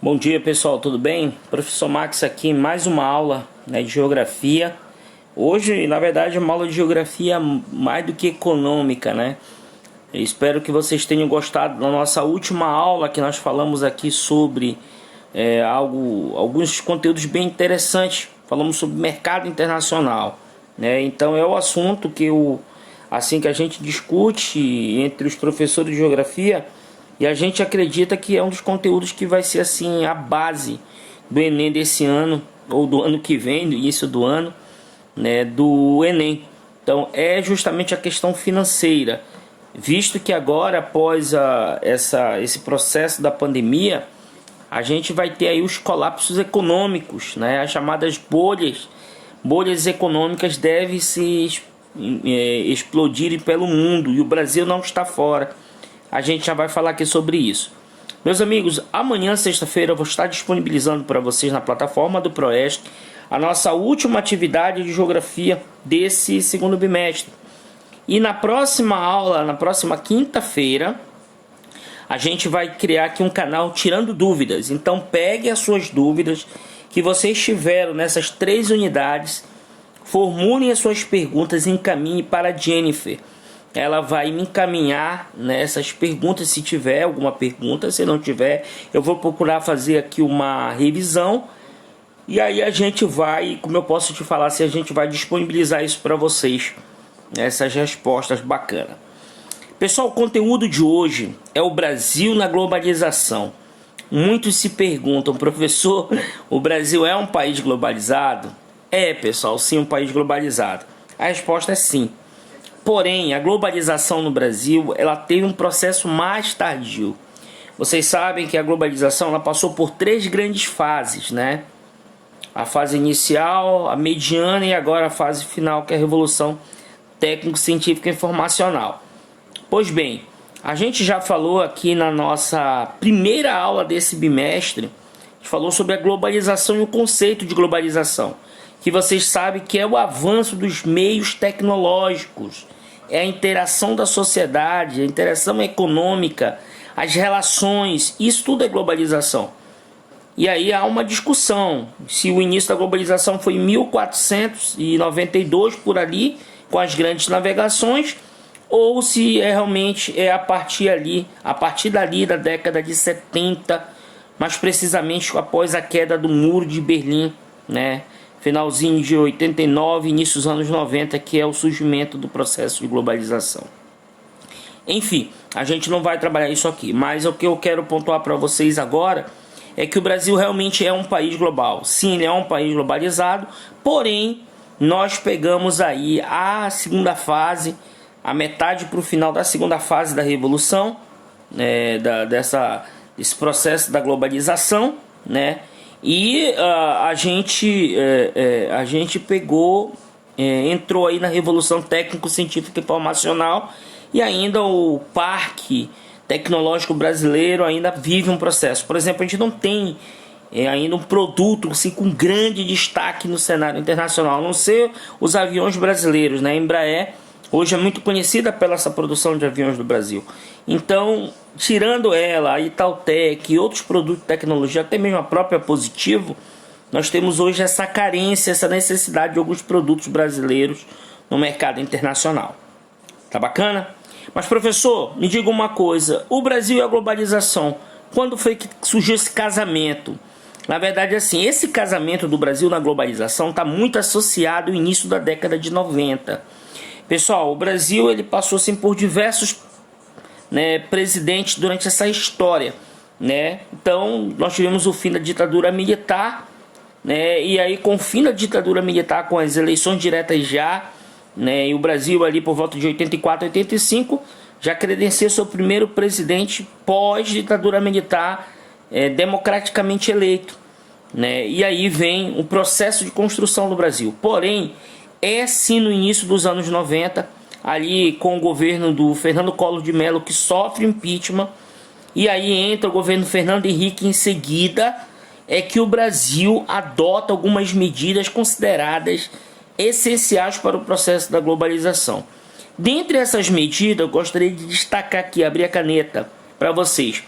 Bom dia pessoal, tudo bem? Professor Max aqui em mais uma aula, de geografia. Hoje, na verdade, é uma aula de geografia mais do que econômica, né? Eu espero que vocês tenham gostado da nossa última aula, que nós falamos aqui sobre alguns conteúdos bem interessantes. Falamos sobre mercado internacional, né? Então é o assunto que assim que a gente discute entre os professores de geografia. E a gente acredita que é um dos conteúdos que vai ser assim a base do Enem desse ano, ou do ano que vem, do início do ano, né, do Enem. Então é justamente a questão financeira, visto que agora, após esse processo da pandemia, a gente vai ter aí os colapsos econômicos, né, as chamadas bolhas econômicas devem se explodirem pelo mundo, e o Brasil não está fora. A gente já vai falar aqui sobre isso. Meus amigos, amanhã, sexta-feira, eu vou estar disponibilizando para vocês na plataforma do Proeste a nossa última atividade de geografia desse segundo bimestre. E na próxima aula, na próxima quinta-feira, a gente vai criar aqui um canal Tirando Dúvidas. Então pegue as suas dúvidas que vocês tiveram nessas 3 unidades, formulem as suas perguntas e encaminhe para a Jennifer. Ela vai me encaminhar nessas perguntas, se tiver alguma pergunta. Se não tiver, eu vou procurar fazer aqui uma revisão. E aí a gente vai, como eu posso te falar, se a gente vai disponibilizar isso para vocês, essas respostas bacanas. Pessoal, o conteúdo de hoje é o Brasil na globalização. Muitos se perguntam, professor, o Brasil é um país globalizado? É, pessoal, sim, um país globalizado. A resposta é sim. Porém, a globalização no Brasil, ela teve um processo mais tardio. Vocês sabem que a globalização ela passou por 3 grandes fases, né? A fase inicial, a mediana e agora a fase final, que é a Revolução Técnico-Científica e Informacional. Pois bem, a gente já falou aqui na nossa primeira aula desse bimestre, a gente falou sobre a globalização e o conceito de globalização, que vocês sabem que é o avanço dos meios tecnológicos, é a interação da sociedade, a interação econômica, as relações, isso tudo é globalização. E aí há uma discussão, se o início da globalização foi em 1492 por ali, com as grandes navegações, ou se realmente é a partir dali da década de 70, mais precisamente após a queda do Muro de Berlim, né? Finalzinho de 89, início dos anos 90, que é o surgimento do processo de globalização. Enfim, a gente não vai trabalhar isso aqui, mas o que eu quero pontuar para vocês agora é que o Brasil realmente é um país global. Sim, ele é um país globalizado, porém, nós pegamos aí a segunda fase, a metade para o final da segunda fase da Revolução, desse processo da globalização, né? E a gente entrou aí na Revolução Técnico-Científica e Informacional, e ainda o Parque Tecnológico Brasileiro ainda vive um processo. Por exemplo, a gente não tem ainda um produto assim, com grande destaque no cenário internacional, a não ser os aviões brasileiros, né? A Embraer hoje é muito conhecida pela essa produção de aviões do Brasil. Então, tirando ela, a Itautec e outros produtos de tecnologia, até mesmo a própria Positivo, nós temos hoje essa carência, essa necessidade de alguns produtos brasileiros no mercado internacional. Tá bacana? Mas, professor, me diga uma coisa, o Brasil e a globalização, quando foi que surgiu esse casamento? Na verdade, assim, esse casamento do Brasil na globalização está muito associado ao início da década de 90. Pessoal, o Brasil ele passou assim, por diversos presidentes durante essa história, né? Então, nós tivemos o fim da ditadura militar, né? E aí, com o fim da ditadura militar, com as eleições diretas já, né? E o Brasil ali por volta de 84, 85, já credencia seu primeiro presidente pós-ditadura militar, democraticamente eleito, né? E aí vem o processo de construção do Brasil. Porém, é sim no início dos anos 90, ali com o governo do Fernando Collor de Mello, que sofre impeachment, e aí entra o governo Fernando Henrique em seguida, é que o Brasil adota algumas medidas consideradas essenciais para o processo da globalização. Dentre essas medidas, eu gostaria de destacar aqui, abrir a caneta para vocês.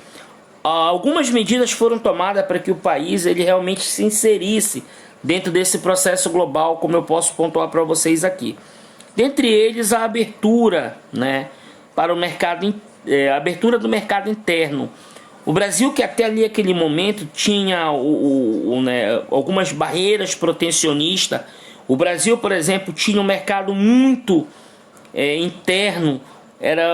algumas medidas foram tomadas para que o país ele realmente se inserisse dentro desse processo global, como eu posso pontuar para vocês aqui. Dentre eles, a abertura, né, para o mercado, a abertura do mercado interno. O Brasil, que até ali aquele momento tinha né, algumas barreiras protecionistas. O Brasil, por exemplo, tinha um mercado muito interno.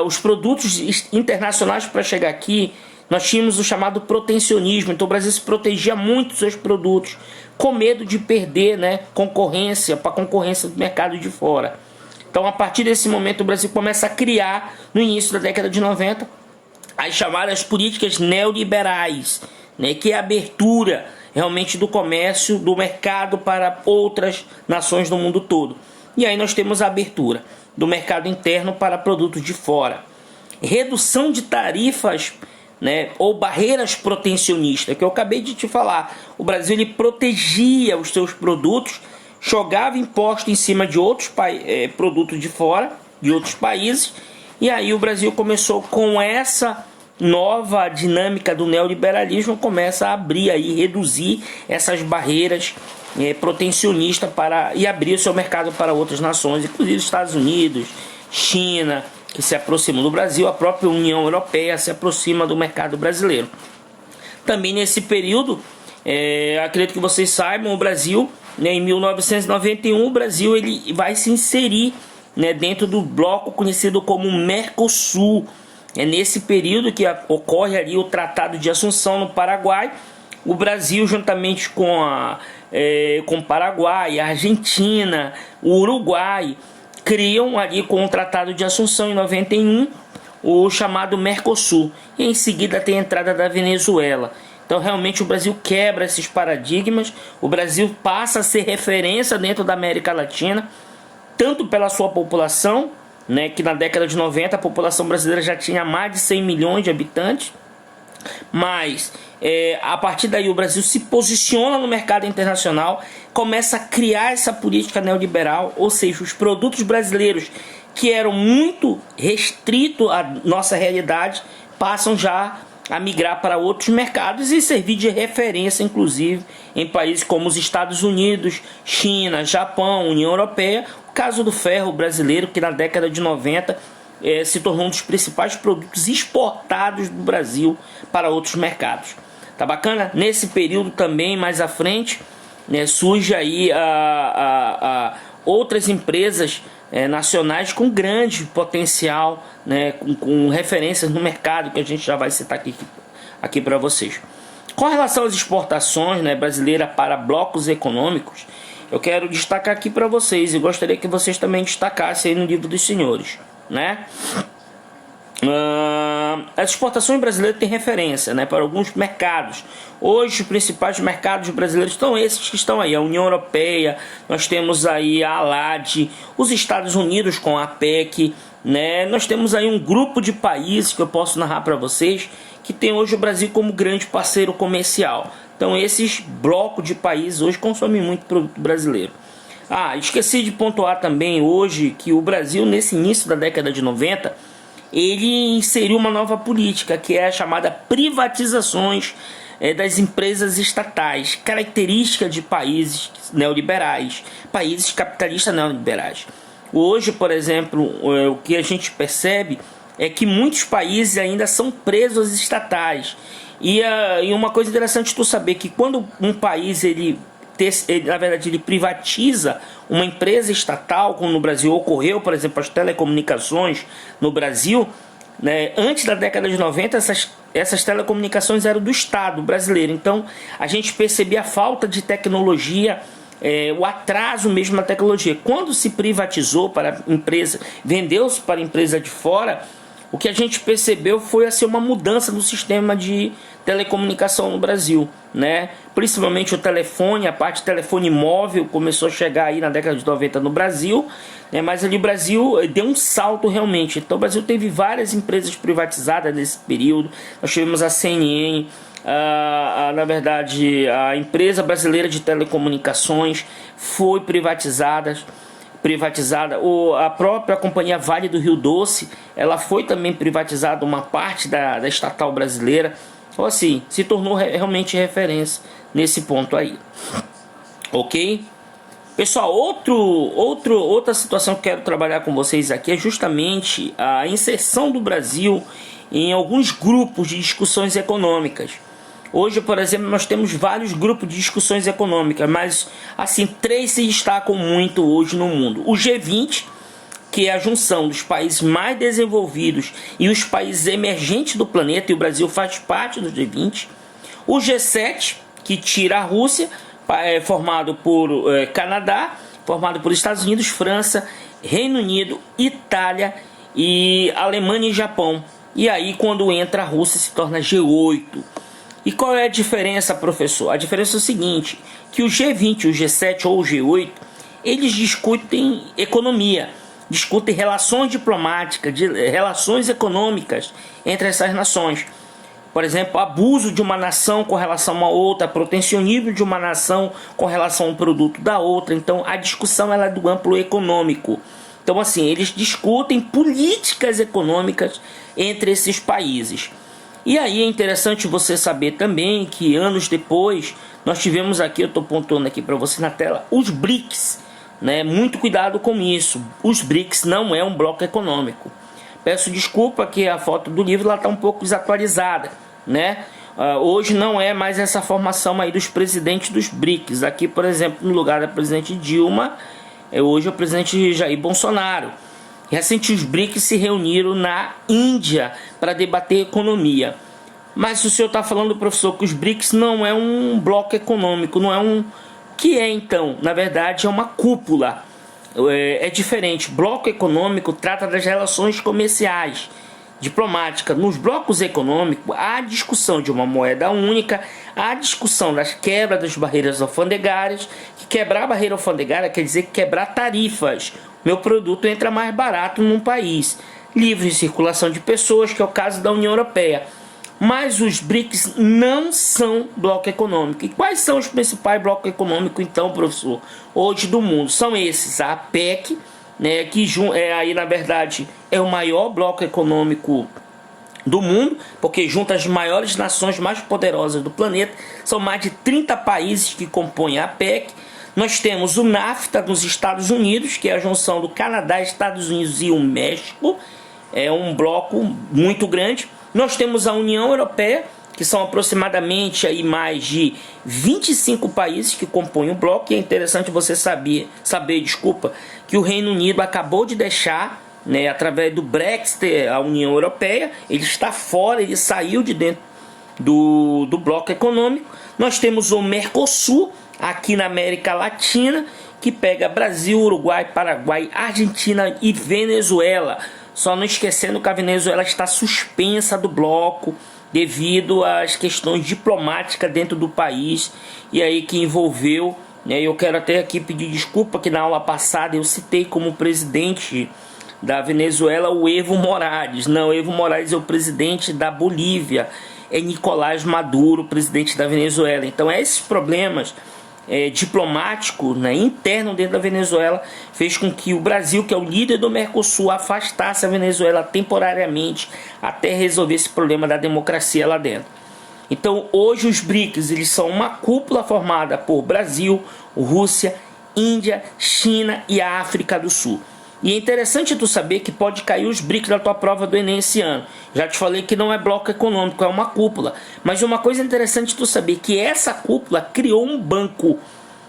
Os produtos internacionais para chegar aqui, nós tínhamos o chamado protecionismo. Então o Brasil se protegia muito dos seus produtos, com medo de perder, né, concorrência para a concorrência do mercado de fora. Então, a partir desse momento, o Brasil começa a criar, no início da década de 90, as chamadas políticas neoliberais, né, que é a abertura realmente do comércio, do mercado para outras nações do mundo todo. E aí nós temos a abertura do mercado interno para produtos de fora. Redução de tarifas, né, ou barreiras protecionistas, que eu acabei de te falar. O Brasil ele protegia os seus produtos, jogava imposto em cima de outros produtos de fora, de outros países, e aí o Brasil começou com essa nova dinâmica do neoliberalismo, começa a abrir aí, reduzir essas barreiras protecionistas e abrir o seu mercado para outras nações, inclusive Estados Unidos, China, que se aproximam do Brasil, a própria União Europeia se aproxima do mercado brasileiro. Também nesse período, acredito que vocês saibam, o Brasil, né, em 1991, o Brasil ele vai se inserir, né, dentro do bloco conhecido como Mercosul. É nesse período que ocorre ali o Tratado de Assunção no Paraguai. O Brasil, juntamente com o Paraguai, a Argentina, o Uruguai, criam ali com o Tratado de Assunção em 91 o chamado Mercosul. E em seguida tem a entrada da Venezuela. Então realmente o Brasil quebra esses paradigmas, o Brasil passa a ser referência dentro da América Latina, tanto pela sua população, né, que na década de 90 a população brasileira já tinha mais de 100 milhões de habitantes, mas a partir daí o Brasil se posiciona no mercado internacional, começa a criar essa política neoliberal, ou seja, os produtos brasileiros que eram muito restritos à nossa realidade passam já a migrar para outros mercados e servir de referência, inclusive, em países como os Estados Unidos, China, Japão, União Europeia. O caso do ferro brasileiro, que na década de 90 se tornou um dos principais produtos exportados do Brasil para outros mercados. Tá bacana? Nesse período também, mais à frente, né, surge aí outras empresas nacionais com grande potencial, né, com referências no mercado, que a gente já vai citar aqui para vocês. Com relação às exportações, né, brasileiras para blocos econômicos, eu quero destacar aqui para vocês, e gostaria que vocês também destacassem aí no livro dos senhores, né? As exportações brasileiras têm referência, né, para alguns mercados. Hoje os principais mercados brasileiros são esses que estão aí: a União Europeia, nós temos aí a ALAD, os Estados Unidos com a APEC, né? Nós temos aí um grupo de países que eu posso narrar para vocês que tem hoje o Brasil como grande parceiro comercial. Então esses blocos de países hoje consomem muito produto brasileiro. Esqueci de pontuar também hoje que o Brasil, nesse início da década de 90, ele inseriu uma nova política, que é a chamada privatizações das empresas estatais, característica de países neoliberais, países capitalistas neoliberais. Hoje, por exemplo, o que a gente percebe é que muitos países ainda são presos às estatais. E uma coisa interessante tu saber que quando um país na verdade ele privatiza uma empresa estatal, como no Brasil ocorreu, por exemplo, as telecomunicações no Brasil, né, antes da década de 90 essas telecomunicações eram do Estado brasileiro. Então a gente percebia a falta de tecnologia, o atraso mesmo na tecnologia. Quando se privatizou para empresa, vendeu-se para empresa de fora, o que a gente percebeu foi uma mudança no sistema de telecomunicação no Brasil, né? Principalmente o telefone, a parte de telefone móvel começou a chegar aí na década de 90 no Brasil, né? Mas ali o Brasil deu um salto realmente. Então o Brasil teve várias empresas privatizadas nesse período. Nós tivemos a CNN, na verdade a empresa brasileira de telecomunicações foi privatizada. A própria companhia Vale do Rio Doce, ela foi também privatizada, uma parte da estatal brasileira. Ou assim, se tornou realmente referência nesse ponto aí. Ok? Pessoal, outra situação que eu quero trabalhar com vocês aqui é justamente a inserção do Brasil em alguns grupos de discussões econômicas. Hoje, por exemplo, nós temos vários grupos de discussões econômicas, mas assim, 3 se destacam muito hoje no mundo. O G20, que é a junção dos países mais desenvolvidos e os países emergentes do planeta, e o Brasil faz parte do G20. O G7, que tira a Rússia, formado por Canadá, formado por Estados Unidos, França, Reino Unido, Itália e Alemanha e Japão. E aí, quando entra a Rússia, se torna G8. E qual é a diferença, professor? A diferença é o seguinte, que o G20, o G7 ou o G8, eles discutem economia, discutem relações diplomáticas, relações econômicas entre essas nações. Por exemplo, abuso de uma nação com relação a uma outra, protecionismo de uma nação com relação ao produto da outra. Então, a discussão ela é do amplo econômico. Então, assim, eles discutem políticas econômicas entre esses países. E aí é interessante você saber também que anos depois, nós tivemos aqui, eu estou pontuando aqui para você na tela, os BRICS. Né? Muito cuidado com isso. Os BRICS não é um bloco econômico. Peço desculpa que a foto do livro está um pouco desatualizada, né? Hoje não é mais essa formação aí dos presidentes dos BRICS. Aqui, por exemplo, no lugar da presidente Dilma, hoje é o presidente Jair Bolsonaro. Recentemente os BRICS se reuniram na Índia para debater economia. Mas o senhor está falando, professor, que os BRICS não é um bloco econômico, não é um... que é então? Na verdade é uma cúpula. É diferente. Bloco econômico trata das relações comerciais, diplomáticas. Nos blocos econômicos há a discussão de uma moeda única, há a discussão das quebras das barreiras alfandegárias, que quebrar a barreira alfandegária quer dizer quebrar tarifas. Meu produto entra mais barato num país. Livre circulação de pessoas, que é o caso da União Europeia. Mas os BRICS não são bloco econômico. E quais são os principais blocos econômicos, então, professor, hoje do mundo? São esses: a APEC, né, que aí, na verdade, é o maior bloco econômico do mundo, porque junta as maiores nações mais poderosas do planeta. São mais de 30 países que compõem a APEC. Nós temos o NAFTA dos Estados Unidos, que é a junção do Canadá, Estados Unidos e o México. É um bloco muito grande. Nós temos a União Europeia, que são aproximadamente aí mais de 25 países que compõem o bloco. E é interessante você saber, que o Reino Unido acabou de deixar, né, através do Brexit, a União Europeia. Ele está fora, ele saiu de dentro do bloco econômico. Nós temos o Mercosul, aqui na América Latina, que pega Brasil, Uruguai, Paraguai, Argentina e Venezuela. Só não esquecendo que a Venezuela está suspensa do bloco devido às questões diplomáticas dentro do país, e aí que envolveu, né, eu quero até aqui pedir desculpa que na aula passada eu citei como presidente da Venezuela o Evo Morales. Não, Evo Morales é o presidente da Bolívia, é Nicolás Maduro, presidente da Venezuela. Então esses problemas diplomático, né, interno dentro da Venezuela, fez com que o Brasil, que é o líder do Mercosul, afastasse a Venezuela temporariamente até resolver esse problema da democracia lá dentro. Então hoje os BRICS eles são uma cúpula formada por Brasil, Rússia, Índia, China e a África do Sul. E é interessante tu saber que pode cair os BRICS da tua prova do Enem esse ano. Já te falei que não é bloco econômico, é uma cúpula. Mas uma coisa interessante tu saber que essa cúpula criou um banco.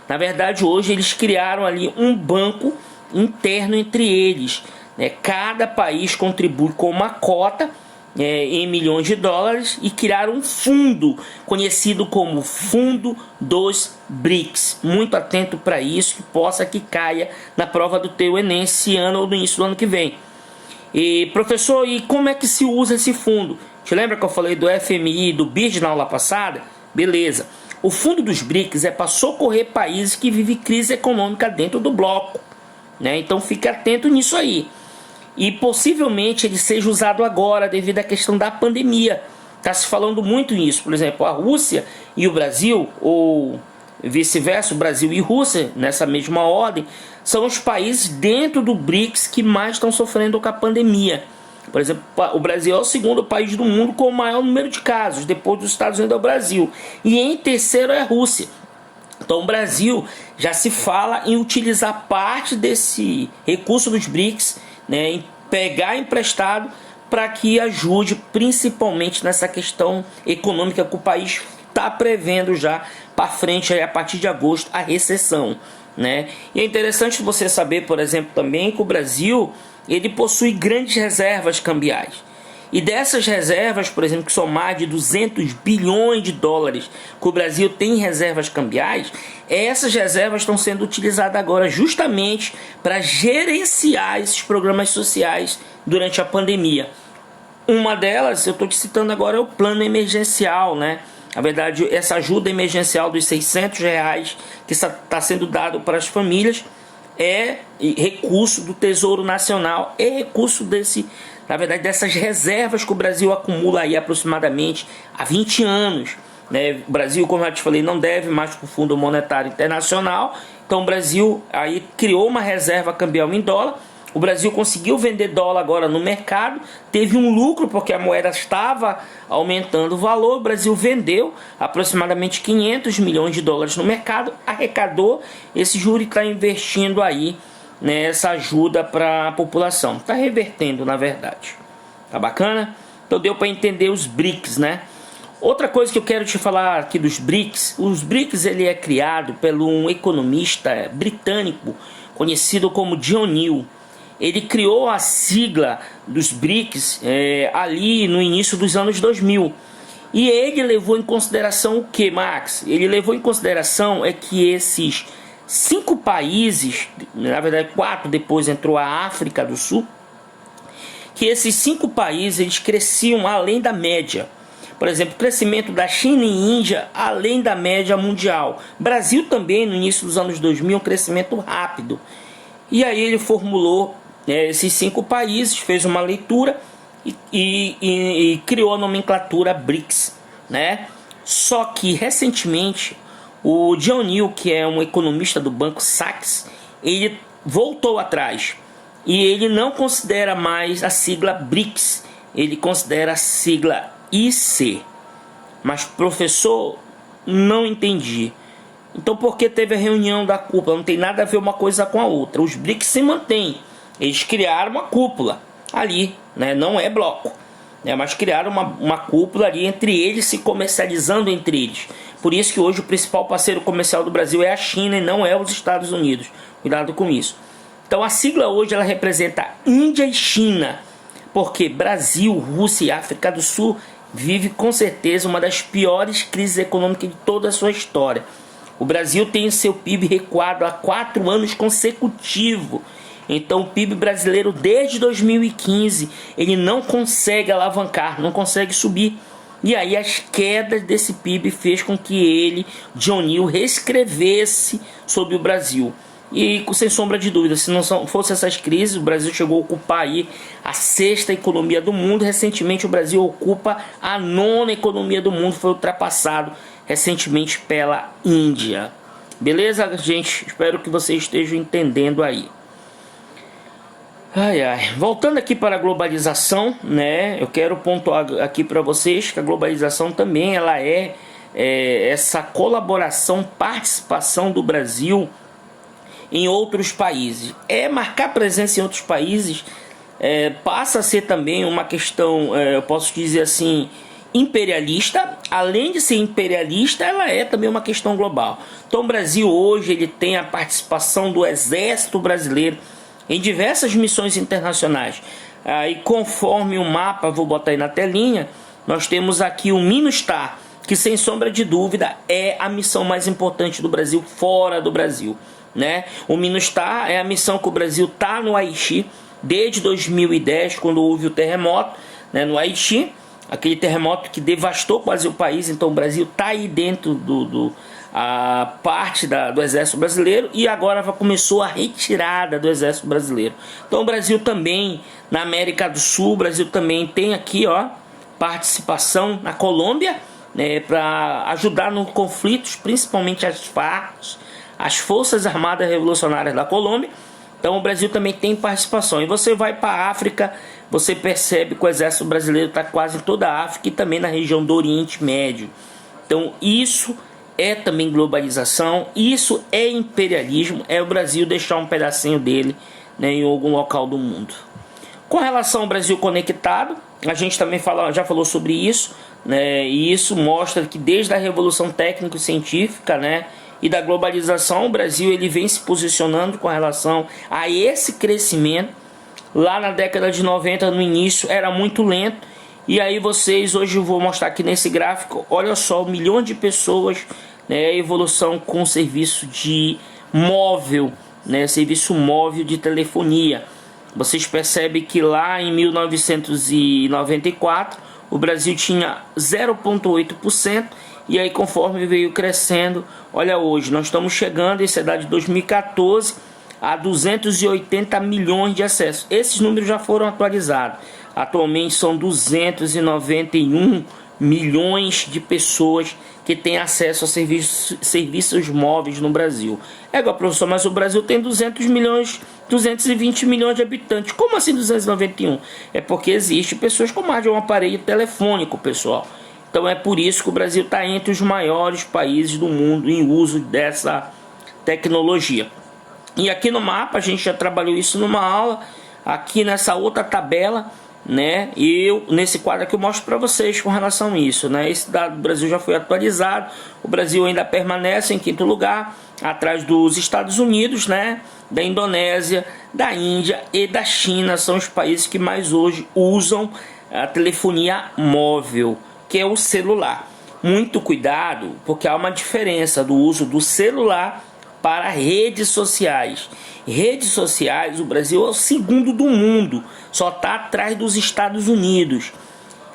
Na verdade, hoje eles criaram ali um banco interno entre eles. Né? Cada país contribui com uma cota em milhões de dólares e criaram um fundo conhecido como Fundo dos BRICS. Muito atento para isso, que possa que caia na prova do teu Enem esse ano ou no início do ano que vem. E professor, e como é que se usa esse fundo? Te lembra que eu falei do FMI e do BID na aula passada? Beleza. O Fundo dos BRICS é para socorrer países que vivem crise econômica dentro do bloco, né? Então fique atento nisso aí. E possivelmente ele seja usado agora devido à questão da pandemia. Está se falando muito nisso. Por exemplo, a Rússia e o Brasil, ou vice-versa, o Brasil e Rússia, nessa mesma ordem, são os países dentro do BRICS que mais estão sofrendo com a pandemia. Por exemplo, o Brasil é o segundo país do mundo com o maior número de casos, depois dos Estados Unidos é o Brasil. E em terceiro é a Rússia. Então o Brasil já se fala em utilizar parte desse recurso dos BRICS, né, em pegar emprestado para que ajude principalmente nessa questão econômica que o país está prevendo já para frente, aí, a partir de agosto, a recessão, né? E é interessante você saber, por exemplo, também que o Brasil ele possui grandes reservas cambiais. E dessas reservas, por exemplo, que são mais de 200 bilhões de dólares que o Brasil tem em reservas cambiais, essas reservas estão sendo utilizadas agora justamente para gerenciar esses programas sociais durante a pandemia. Uma delas, eu estou te citando agora, é o plano emergencial, né? Na verdade, essa ajuda emergencial dos R$ 600 que está sendo dado para as famílias é recurso do Tesouro Nacional, é recurso na verdade, dessas reservas que o Brasil acumula aí aproximadamente há 20 anos. Né? O Brasil, como eu te falei, não deve mais para o Fundo Monetário Internacional, então o Brasil aí criou uma reserva cambial em dólar. O Brasil conseguiu vender dólar agora no mercado, teve um lucro porque a moeda estava aumentando o valor. O Brasil vendeu aproximadamente 500 milhões de dólares no mercado, arrecadou, esse juro está investindo aí nessa ajuda para a população. Está revertendo, na verdade. Tá bacana? Então deu para entender os BRICS, né? Outra coisa que eu quero te falar aqui dos BRICS, os BRICS ele é criado por um economista britânico conhecido como John Neal. Ele criou a sigla dos BRICS ali no início dos anos 2000. E ele levou em consideração o que, Max? Ele levou em consideração que esses 5 países, na verdade 4, depois entrou a África do Sul, que esses 5 países eles cresciam além da média. Por exemplo, o crescimento da China e Índia além da média mundial. Brasil também, no início dos anos 2000, um crescimento rápido. E aí ele formulou esses 5 países, fez uma leitura e criou a nomenclatura BRICS, né? Só que recentemente o John Neal, que é um economista do Banco Sachs, ele voltou atrás e ele não considera mais a sigla BRICS, ele considera a sigla IC. Mas professor, não entendi. Então por que teve a reunião da cúpula? Não tem nada a ver uma coisa com a outra. Os BRICS se mantêm. Eles criaram uma cúpula ali, né? Não é bloco, né? Mas criaram uma cúpula ali entre eles, se comercializando entre eles. Por isso que hoje o principal parceiro comercial do Brasil é a China e não é os Estados Unidos. Cuidado com isso. Então a sigla hoje ela representa Índia e China, porque Brasil, Rússia e África do Sul vive com certeza uma das piores crises econômicas de toda a sua história. O Brasil tem seu PIB recuado há 4 anos consecutivos. Então o PIB brasileiro desde 2015 ele não consegue alavancar, não consegue subir. E aí as quedas desse PIB fez com que ele, John Neal, reescrevesse sobre o Brasil. E sem sombra de dúvida, se não fosse essas crises, o Brasil chegou a ocupar aí a 6ª economia do mundo. Recentemente o Brasil ocupa a 9ª economia do mundo, foi ultrapassado recentemente pela Índia. Beleza, gente? Espero que vocês estejam entendendo aí. Voltando aqui para a globalização, né? Eu quero pontuar aqui para vocês que a globalização também ela é essa colaboração, participação do Brasil em outros países. Marcar presença em outros países passa a ser também uma questão, eu posso dizer assim, imperialista. Além de ser imperialista, ela é também uma questão global. Então o Brasil hoje ele tem a participação do Exército Brasileiro em diversas missões internacionais. E conforme o mapa, vou botar aí na telinha, nós temos aqui o MINUSTAH, que sem sombra de dúvida é a missão mais importante do Brasil fora do Brasil, né? O MINUSTAH é a missão que o Brasil está no Haiti desde 2010, quando houve o terremoto, né, no Haiti, aquele terremoto que devastou quase o país. Então o Brasil está aí dentro a parte do Exército Brasileiro, e agora começou a retirada do Exército Brasileiro. Então o Brasil também, na América do Sul, o Brasil também tem aqui participação na Colômbia, né, para ajudar nos conflitos, principalmente as FARC, as Forças Armadas Revolucionárias da Colômbia. Então o Brasil também tem participação. E você vai para a África, você percebe que o exército brasileiro está quase em toda a África e também na região do Oriente Médio. Então isso é também globalização, isso é imperialismo, é o Brasil deixar um pedacinho dele, né, em algum local do mundo. Com relação ao Brasil conectado, a gente também já falou sobre isso, né, e isso mostra que desde a Revolução Técnico-Científica, né, e da globalização, o Brasil ele vem se posicionando com relação a esse crescimento. Lá na década de 90, no início, era muito lento. E aí hoje eu vou mostrar aqui nesse gráfico, olha só, 1 milhão de pessoas, né, a evolução com serviço de móvel, né, serviço móvel de telefonia. Vocês percebem que lá em 1994, o Brasil tinha 0,8%, e aí conforme veio crescendo, olha hoje, nós estamos chegando, essa é de 2014, a 280 milhões de acessos. Esses números já foram atualizados. Atualmente são 291 milhões de pessoas que têm acesso a serviços móveis no Brasil. É igual, professor, mas o Brasil tem 220 milhões de habitantes. Como assim 291? É porque existe pessoas com mais de um aparelho telefônico, pessoal. Então é por isso que o Brasil está entre os maiores países do mundo em uso dessa tecnologia. E aqui no mapa, a gente já trabalhou isso numa aula, aqui nessa outra tabela, né? E nesse quadro aqui eu mostro para vocês com relação a isso, né? Esse dado do Brasil já foi atualizado. O Brasil ainda permanece em quinto lugar, atrás dos Estados Unidos, né? Da Indonésia, da Índia e da China. São os países que mais hoje usam a telefonia móvel, que é o celular. Muito cuidado, porque há uma diferença do uso do celular para redes sociais. Redes sociais, o Brasil é o segundo do mundo, só está atrás dos Estados Unidos.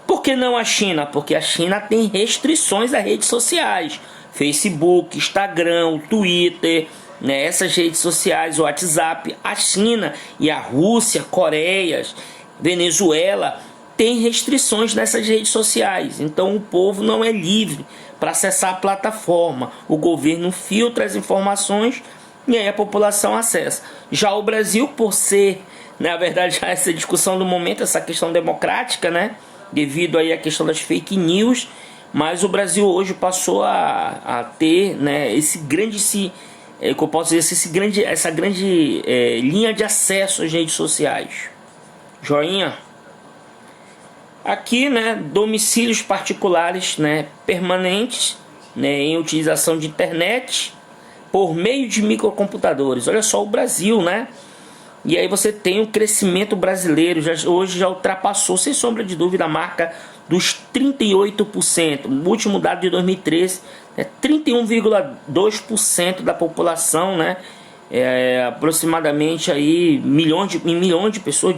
Por que não a China? Porque a China tem restrições a redes sociais. Facebook, Instagram, Twitter, né, essas redes sociais, o WhatsApp. A China e a Rússia, Coreia, Venezuela tem restrições nessas redes sociais. Então o povo não é livre para acessar a plataforma. O governo filtra as informações e aí a população acessa. Já o Brasil, por ser, na verdade, essa discussão do momento, essa questão democrática, né, devido aí à questão das fake news, mas o Brasil hoje passou a ter, né, essa grande linha de acesso às redes sociais. Joinha? Aqui, né, domicílios particulares, né, permanentes, né, em utilização de internet por meio de microcomputadores. Olha só o Brasil, né? E aí você tem o crescimento brasileiro, hoje já ultrapassou, sem sombra de dúvida, a marca dos 38%. O último dado de 2013 é 31,2% da população, né? Aproximadamente aí milhões de pessoas,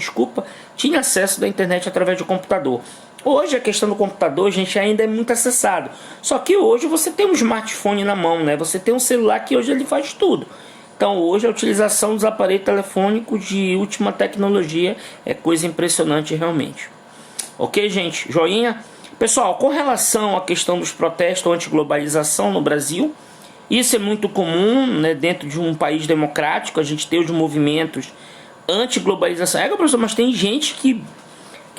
tinha acesso da internet através do computador. Hoje a questão do computador, gente, ainda é muito acessado. Só que hoje você tem um smartphone na mão, né? Você tem um celular que hoje ele faz tudo. Então hoje a utilização dos aparelhos telefônicos de última tecnologia é coisa impressionante realmente. Ok, gente? Joinha? Pessoal, com relação à questão dos protestos anti-globalização no Brasil, isso é muito comum, né, dentro de um país democrático, a gente ter os movimentos anti-globalização. Professor, mas tem gente que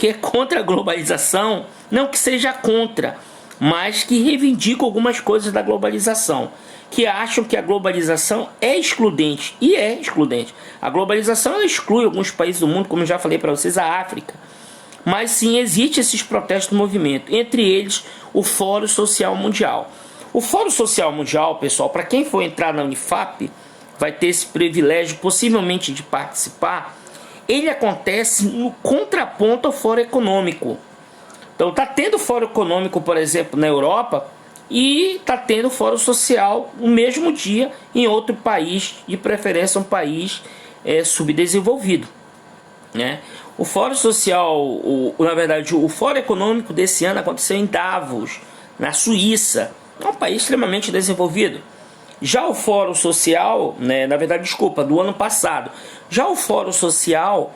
é contra a globalização, não que seja contra, mas que reivindica algumas coisas da globalização, que acham que a globalização é excludente, e é excludente. A globalização ela exclui alguns países do mundo, como eu já falei para vocês, a África. Mas sim, existe esses protestos do movimento, entre eles o Fórum Social Mundial. O Fórum Social Mundial, pessoal, para quem for entrar na Unifap, vai ter esse privilégio possivelmente de participar. Ele acontece no contraponto ao Fórum Econômico. Então está tendo Fórum Econômico, por exemplo, na Europa, e está tendo Fórum Social no mesmo dia em outro país, de preferência um país subdesenvolvido, né? O Fórum Social, na verdade, o Fórum Econômico desse ano aconteceu em Davos, na Suíça. É um país extremamente desenvolvido. Já o Fórum Social, né, na verdade, do ano passado. Já o Fórum Social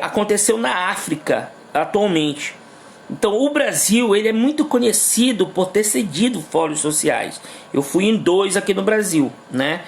aconteceu na África, atualmente. Então, o Brasil ele é muito conhecido por ter cedido fóruns sociais. Eu fui em 2 aqui no Brasil, né?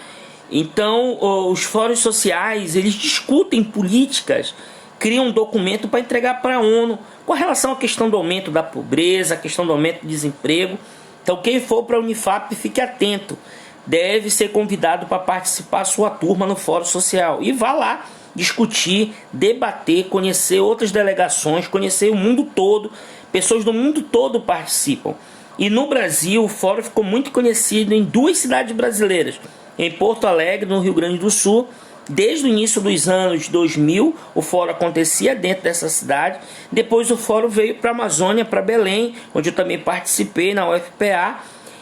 Então, os fóruns sociais, eles discutem políticas, criam um documento para entregar para a ONU com relação à questão do aumento da pobreza, a questão do aumento do desemprego. Então, quem for para a Unifap, fique atento. Deve ser convidado para participar a sua turma no fórum social. E vá lá discutir, debater, conhecer outras delegações, conhecer o mundo todo. Pessoas do mundo todo participam. E no Brasil, o fórum ficou muito conhecido em 2 cidades brasileiras. Em Porto Alegre, no Rio Grande do Sul. Desde o início dos anos 2000, o fórum acontecia dentro dessa cidade. Depois o fórum veio para a Amazônia, para Belém, onde eu também participei na UFPA.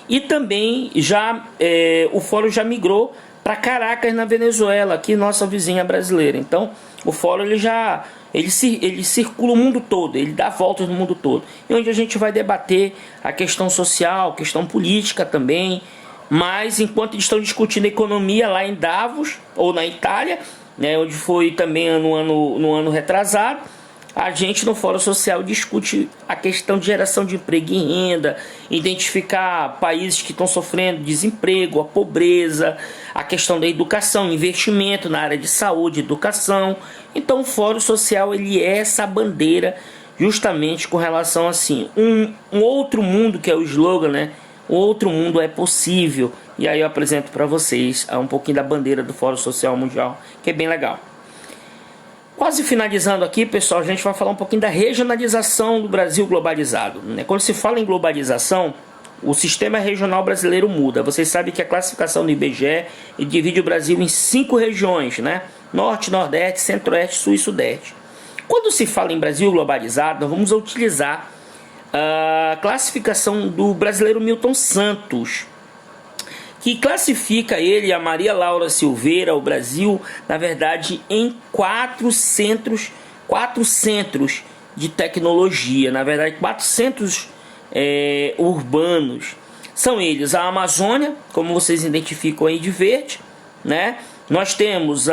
E também o fórum já migrou para Caracas, na Venezuela, aqui nossa vizinha brasileira. Então o fórum ele circula o mundo todo, ele dá voltas no mundo todo. E onde a gente vai debater a questão social, questão política também. Mas enquanto eles estão discutindo economia lá em Davos, ou na Itália, né, onde foi também no ano retrasado, a gente no Fórum Social discute a questão de geração de emprego e renda, identificar países que estão sofrendo desemprego, a pobreza, a questão da educação, investimento na área de saúde, educação. Então o Fórum Social ele é essa bandeira justamente com relação assim, um outro mundo, que é o slogan, né? O outro mundo é possível. E aí eu apresento para vocês um pouquinho da bandeira do Fórum Social Mundial, que é bem legal. Quase finalizando aqui, pessoal, a gente vai falar um pouquinho da regionalização do Brasil globalizado. Quando se fala em globalização, o sistema regional brasileiro muda. Vocês sabem que a classificação do IBGE divide o Brasil em 5 regiões, né? Norte, Nordeste, Centro-Oeste, Sul e Sudeste. Quando se fala em Brasil globalizado, nós vamos utilizar a classificação do brasileiro Milton Santos, que classifica ele e a Maria Laura Silveira, o Brasil, na verdade, em 4 centros de tecnologia, na verdade 4 centros urbanos. São eles a Amazônia, como vocês identificam aí de verde, né? Nós temos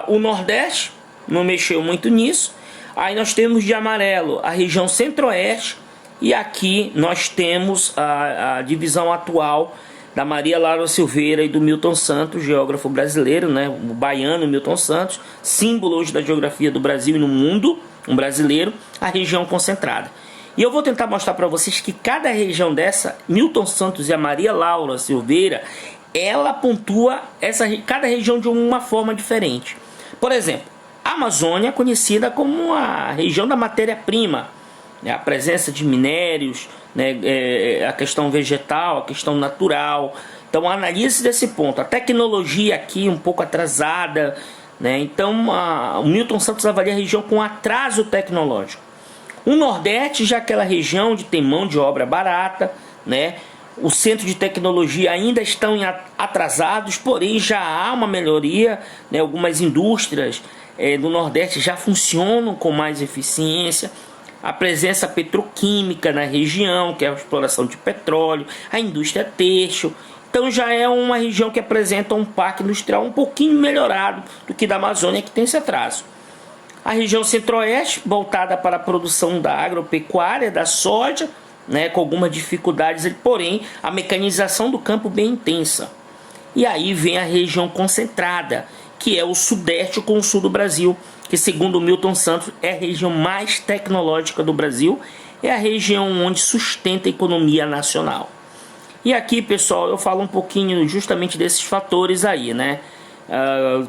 o Nordeste, não mexeu muito nisso. Aí nós temos de amarelo a região Centro-Oeste. E aqui nós temos a divisão atual da Maria Laura Silveira e do Milton Santos, geógrafo brasileiro, né? O baiano Milton Santos, símbolo hoje da geografia do Brasil e no mundo, um brasileiro, a região concentrada. E eu vou tentar mostrar para vocês que cada região dessa, Milton Santos e a Maria Laura Silveira, ela pontua cada região de uma forma diferente. Por exemplo, a Amazônia é conhecida como a região da matéria-prima, a presença de minérios, né, a questão vegetal, a questão natural. Então analise desse ponto. A tecnologia aqui um pouco atrasada, né? Então o Milton Santos avalia a região com atraso tecnológico. O Nordeste já é aquela região onde tem mão de obra barata, né? O centro de tecnologia ainda estão atrasados, porém já há uma melhoria, né? Algumas indústrias do Nordeste já funcionam com mais eficiência. A presença petroquímica na região, que é a exploração de petróleo, a indústria têxtil. Então já é uma região que apresenta um parque industrial um pouquinho melhorado do que da Amazônia, que tem esse atraso. A região Centro-Oeste, voltada para a produção da agropecuária, da soja, né, com algumas dificuldades, porém a mecanização do campo bem intensa. E aí vem a região concentrada, que é o Sudeste com o Sul do Brasil, que segundo o Milton Santos é a região mais tecnológica do Brasil, é a região onde sustenta a economia nacional. E aqui, pessoal, eu falo um pouquinho justamente desses fatores aí, né?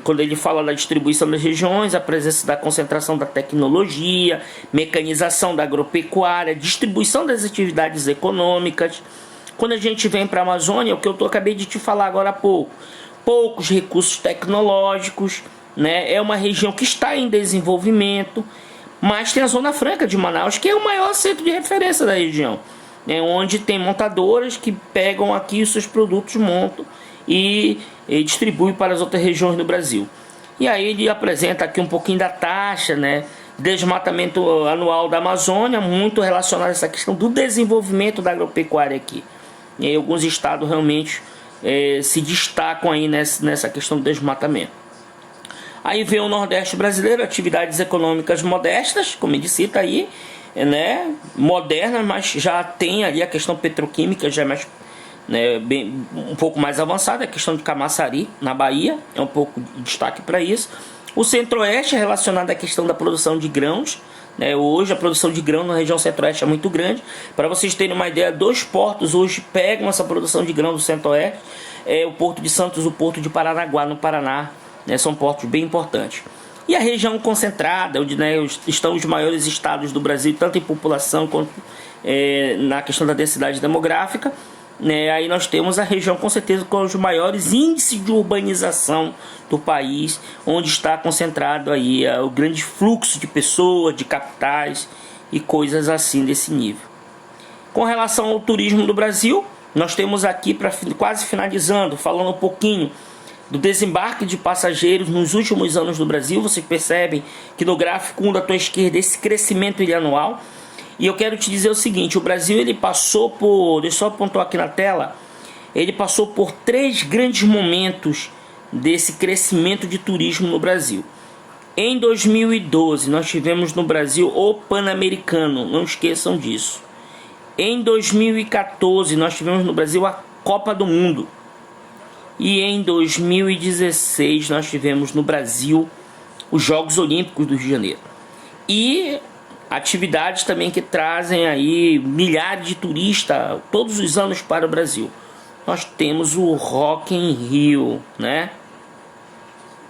Quando ele fala da distribuição das regiões, a presença da concentração da tecnologia, mecanização da agropecuária, distribuição das atividades econômicas. Quando a gente vem para a Amazônia, o que eu acabei de te falar agora há pouco, poucos recursos tecnológicos, né? É uma região que está em desenvolvimento, mas tem a Zona Franca de Manaus, que é o maior centro de referência da região, né? Onde tem montadoras que pegam aqui os seus produtos, montam e distribuem para as outras regiões do Brasil. E aí ele apresenta aqui um pouquinho da taxa, né? Desmatamento anual da Amazônia, muito relacionado a essa questão do desenvolvimento da agropecuária aqui. E aí alguns estados realmente se destacam aí nessa questão do desmatamento. Aí vem o Nordeste brasileiro, atividades econômicas modestas, como ele cita aí, né? Modernas, mas já tem ali a questão petroquímica, já é mais, né, um pouco mais avançada, a questão de Camaçari, na Bahia, é um pouco de destaque para isso. O Centro-Oeste é relacionado à questão da produção de grãos, né, hoje a produção de grão na região Centro-Oeste é muito grande. Para vocês terem uma ideia, 2 portos hoje pegam essa produção de grão do Centro-Oeste, o Porto de Santos e o Porto de Paranaguá, no Paraná, né, são portos bem importantes. E a região concentrada, onde, né, estão os maiores estados do Brasil, tanto em população quanto na questão da densidade demográfica, né, aí nós temos a região com certeza com os maiores índices de urbanização do país, onde está concentrado aí o grande fluxo de pessoas, de capitais e coisas assim desse nível. Com relação ao turismo do Brasil, nós temos aqui, para quase finalizando, falando um pouquinho do desembarque de passageiros nos últimos anos do Brasil. Vocês percebem que no gráfico 1 da tua esquerda esse crescimento anual. E eu quero te dizer o seguinte, o Brasil ele passou por, deixa eu só apontar aqui na tela, ele passou por 3 grandes momentos desse crescimento de turismo no Brasil. Em 2012 nós tivemos no Brasil o Pan-Americano, não esqueçam disso. Em 2014 nós tivemos no Brasil a Copa do Mundo. E em 2016 nós tivemos no Brasil os Jogos Olímpicos do Rio de Janeiro. E atividades também que trazem aí milhares de turistas todos os anos para o Brasil. Nós temos o Rock in Rio, né?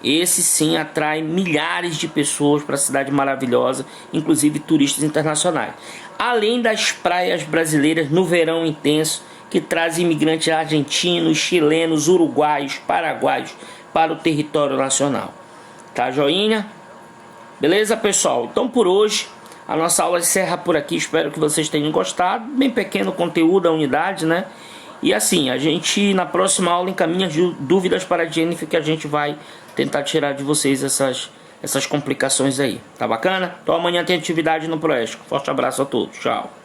Esse sim atrai milhares de pessoas para a cidade maravilhosa, inclusive turistas internacionais. Além das praias brasileiras no verão intenso, que traz imigrantes argentinos, chilenos, uruguaios, paraguaios para o território nacional. Tá, joinha? Beleza, pessoal? Então por hoje a nossa aula encerra por aqui. Espero que vocês tenham gostado. Bem pequeno o conteúdo, a unidade, né? E assim, a gente na próxima aula encaminha dúvidas para a Jennifer, que a gente vai tentar tirar de vocês essas complicações aí. Tá bacana? Então amanhã tem atividade no Proeste. Forte abraço a todos. Tchau.